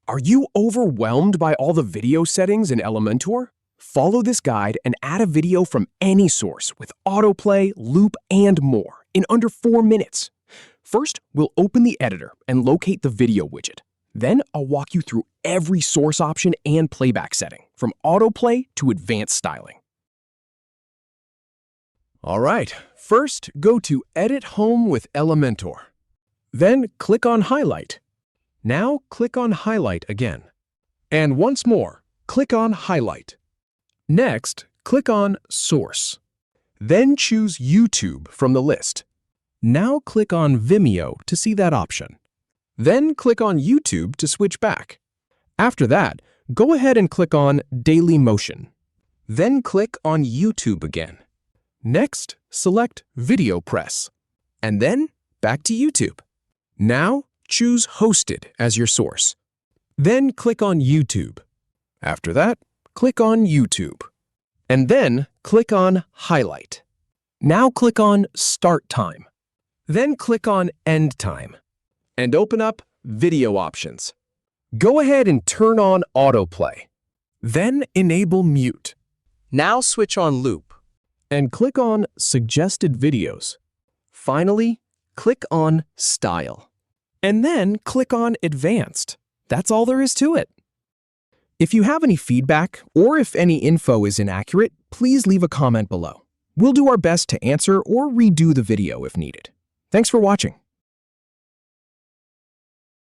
Are you overwhelmed by all the video settings in Elementor? Follow this guide and add a video from any source with autoplay, loop, and more in under 4 minutes. First, we'll open the editor and locate the video widget. Then I'll walk you through every source option and playback setting, from autoplay to advanced styling. All right, first go to Edit Home with Elementor. Then click on Highlight. Now click on Highlight again. And once more, click on Highlight. Next, click on Source. Then choose YouTube from the list. Now click on Vimeo to see that option. Then click on YouTube to switch back. After that, go ahead and click on Daily Motion. Then click on YouTube again. Next, select VideoPress. And then back to YouTube. Now, choose Hosted as your source. Then click on YouTube. After that, click on YouTube. And then click on Highlight. Now click on Start Time. Then click on End Time. And open up Video Options. Go ahead and turn on Autoplay. Then enable Mute. Now switch on Loop. And click on Suggested Videos. Finally, click on Style. And then click on Advanced. That's all there is to it. If you have any feedback or if any info is inaccurate, please leave a comment below. We'll do our best to answer or redo the video if needed. Thanks for watching.